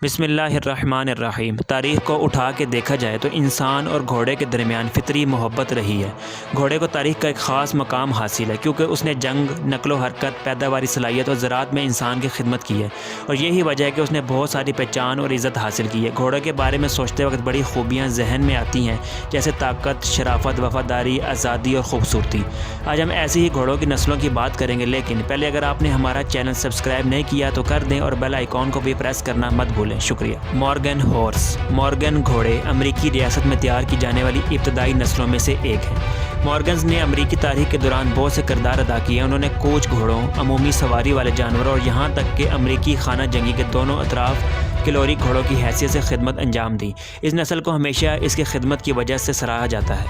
بسم اللہ الرحمن الرحیم۔ تاریخ کو اٹھا کے دیکھا جائے تو انسان اور گھوڑے کے درمیان فطری محبت رہی ہے۔ گھوڑے کو تاریخ کا ایک خاص مقام حاصل ہے کیونکہ اس نے جنگ، نقل و حرکت، پیداواری صلاحیت اور زراعت میں انسان کی خدمت کی ہے، اور یہی وجہ ہے کہ اس نے بہت ساری پہچان اور عزت حاصل کی ہے۔ گھوڑے کے بارے میں سوچتے وقت بڑی خوبیاں ذہن میں آتی ہیں، جیسے طاقت، شرافت، وفاداری، آزادی اور خوبصورتی۔ آج ہم ایسی ہی گھوڑوں کی نسلوں کی بات کریں گے، لیکن پہلے اگر آپ نے ہمارا چینل سبسکرائب نہیں کیا تو کر دیں اور بیل آئیکن کو بھی پریس کرنا مت بھولیں۔ شکریہ۔ Morgan horse. مورگن گھوڑے امریکی ریاست میں تیار کی جانے والی ابتدائی نسلوں میں سے ایک ہیں۔ مورگنز نے امریکی تاریخ کے دوران بہت سے کردار ادا کیے۔ انہوں نے کوچ گھوڑوں، عمومی سواری والے جانوروں اور یہاں تک کہ امریکی خانہ جنگی کے دونوں اطراف کیلوری گھوڑوں کی حیثیت سے خدمت انجام دی۔ اس نسل کو ہمیشہ اس کی خدمت کی وجہ سے سراہا جاتا ہے۔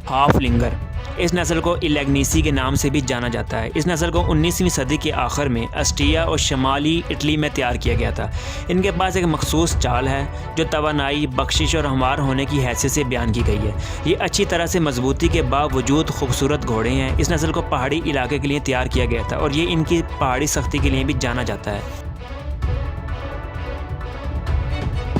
ہاف لنگر۔ اس نسل کو الیگنیسی کے نام سے بھی جانا جاتا ہے۔ اس نسل کو 19ویں صدی کے آخر میں اسٹریا اور شمالی اٹلی میں تیار کیا گیا تھا۔ ان کے پاس ایک مخصوص چال ہے جو توانائی، بخشش اور ہموار ہونے کی حیثیت سے بیان کی گئی ہے۔ یہ اچھی طرح سے مضبوطی کے باوجود خوبصورت گھوڑے ہیں۔ اس نسل کو پہاڑی علاقے کے لیے تیار کیا گیا تھا اور یہ ان کی پہاڑی سختی کے لیے بھی جانا جاتا ہے۔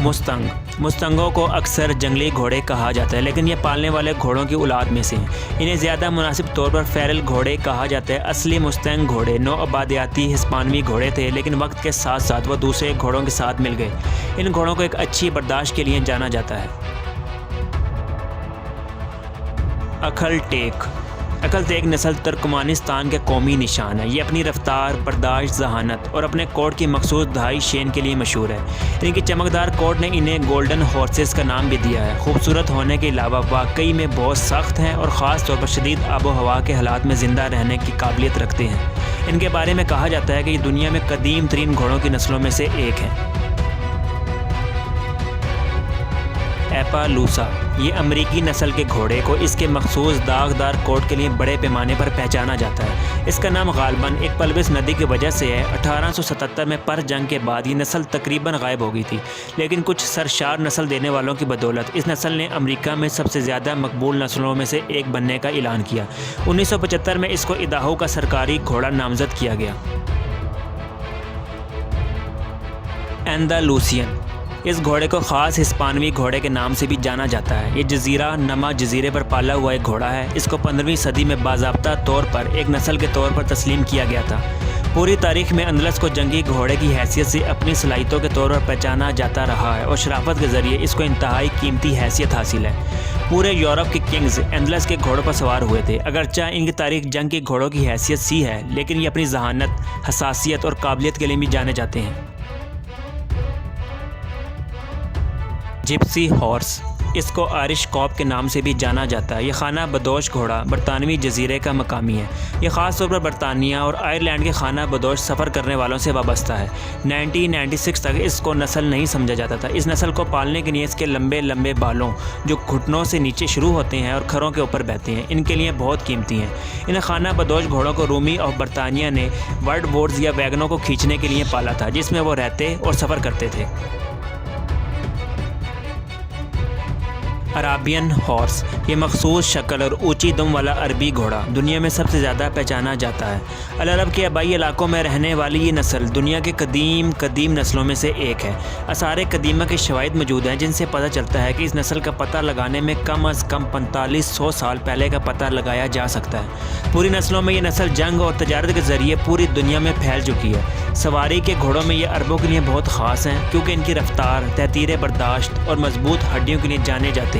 مستنگ۔ مستنگوں کو اکثر جنگلی گھوڑے کہا جاتا ہے، لیکن یہ پالنے والے گھوڑوں کی اولاد میں سے ہیں۔ انہیں زیادہ مناسب طور پر فیرل گھوڑے کہا جاتا ہے۔ اصلی مستنگ گھوڑے نوآبادیاتی ہسپانوی گھوڑے تھے، لیکن وقت کے ساتھ ساتھ وہ دوسرے گھوڑوں کے ساتھ مل گئے۔ ان گھوڑوں کو ایک اچھی برداشت کے لیے جانا جاتا ہے۔ اکھل ٹیک۔ اکھل ٹیک نسل ترکمانستان کے قومی نشان ہے۔ یہ اپنی رفتار، برداشت، ذہانت اور اپنے کوٹ کی مخصوص دہائی شین کے لیے مشہور ہے۔ ان کی چمکدار کوٹ نے انہیں گولڈن ہارسز کا نام بھی دیا ہے۔ خوبصورت ہونے کے علاوہ واقعی میں بہت سخت ہیں اور خاص طور پر شدید آب و ہوا کے حالات میں زندہ رہنے کی قابلیت رکھتے ہیں۔ ان کے بارے میں کہا جاتا ہے کہ یہ دنیا میں قدیم ترین گھوڑوں کی نسلوں میں سے ایک ہے۔ ایپالوسا۔ یہ امریکی نسل کے گھوڑے کو اس کے مخصوص داغدار کوٹ کے لیے بڑے پیمانے پر پہچانا جاتا ہے۔ اس کا نام غالباً ایک پلوس ندی کی وجہ سے ہے۔ 1877 میں پر جنگ کے بعد یہ نسل تقریباً غائب ہو گئی تھی، لیکن کچھ سرشار نسل دینے والوں کی بدولت اس نسل نے امریکہ میں سب سے زیادہ مقبول نسلوں میں سے ایک بننے کا اعلان کیا۔ 1975 میں اس کو ایڈاہو کا سرکاری گھوڑا نامزد کیا گیا۔ اندالوسین۔ اس گھوڑے کو خاص ہسپانوی گھوڑے کے نام سے بھی جانا جاتا ہے۔ یہ جزیرہ نما جزیرے پر پالا ہوا ایک گھوڑا ہے۔ اس کو 15ویں صدی میں باضابطہ طور پر ایک نسل کے طور پر تسلیم کیا گیا تھا۔ پوری تاریخ میں اندلس کو جنگی گھوڑے کی حیثیت سے اپنی صلاحیتوں کے طور پر پہچانا جاتا رہا ہے اور شرافت کے ذریعے اس کو انتہائی قیمتی حیثیت حاصل ہے۔ پورے یورپ کے کنگز اندلس کے گھوڑوں پر سوار ہوئے تھے۔ اگرچہ ان کی تاریخ جنگ کے گھوڑوں کی حیثیت سی ہے، لیکن یہ اپنی ذہانت، حساسیت اور قابلیت کے لیے بھی جانے جاتے ہیں۔ Gypsy horse. اس کو آئرش کاپ کے نام سے بھی جانا جاتا ہے۔ یہ خانہ بدوش گھوڑا برطانوی جزیرے کا مقامی ہے۔ یہ خاص طور پر برطانیہ اور آئرلینڈ کے خانہ بدوش سفر کرنے والوں سے وابستہ ہے۔ 1996 تک اس کو نسل نہیں سمجھا جاتا تھا۔ اس نسل کو پالنے کے لیے اس کے لمبے لمبے بالوں جو گھٹنوں سے نیچے شروع ہوتے ہیں اور کھروں کے اوپر بہتے ہیں، ان کے لیے بہت قیمتی ہیں۔ ان خانہ بدوش گھوڑوں کو رومی اور برطانیہ نے ورلڈ وارز یا ویگنوں کو کھینچنے کے لیے پالا تھا، جس میں وہ رہتے اور سفر کرتے تھے۔ عرابین ہارس۔ یہ مخصوص شکل اور اونچی دم والا عربی گھوڑا دنیا میں سب سے زیادہ پہچانا جاتا ہے۔ العرب کے آبائی علاقوں میں رہنے والی یہ نسل دنیا کے قدیم نسلوں میں سے ایک ہے۔ آثار قدیمہ کے شواہد موجود ہیں جن سے پتہ چلتا ہے کہ اس نسل کا پتہ لگانے میں کم از کم 4500 سال پہلے کا پتہ لگایا جا سکتا ہے۔ پوری نسلوں میں یہ نسل جنگ اور تجارت کے ذریعے پوری دنیا میں پھیل چکی ہے۔ سواری کے گھوڑوں میں یہ عربوں کے لیے بہت خاص ہیں کیونکہ ان کی رفتار، تحتیر برداشت اور مضبوط ہڈیوں کے لیے جانے جاتے ہیں۔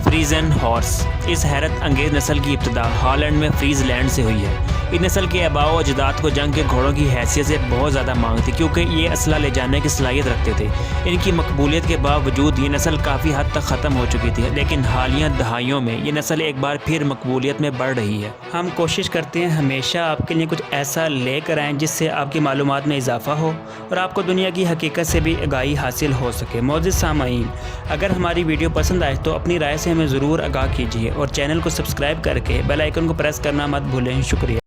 Friesen horse. اس حیرت انگیز نسل کی ابتدا ہالینڈ میں فریز لینڈ سے ہوئی ہے۔ اس نسل کے آباء و اجداد کو جنگ کے گھوڑوں کی حیثیت سے بہت زیادہ مانگ تھی کیونکہ یہ اسلحہ لے جانے کی صلاحیت رکھتے تھے۔ ان کی مقبولیت کے باوجود یہ نسل کافی حد تک ختم ہو چکی تھی، لیکن حالیہ دہائیوں میں یہ نسل ایک بار پھر مقبولیت میں بڑھ رہی ہے۔ ہم کوشش کرتے ہیں ہمیشہ آپ کے لیے کچھ ایسا لے کر آئیں جس سے آپ کی معلومات میں اضافہ ہو اور آپ کو دنیا کی حقیقت سے بھی آگاہی حاصل ہو سکے۔ معزز سامعین، اگر ہماری ویڈیو پسند آئے تو اپنی رائے سے ہمیں ضرور آگاہ کیجیے اور چینل کو سبسکرائب کر کے بیل آئیکن کو پریس کرنا مت بھولیں۔ شکریہ۔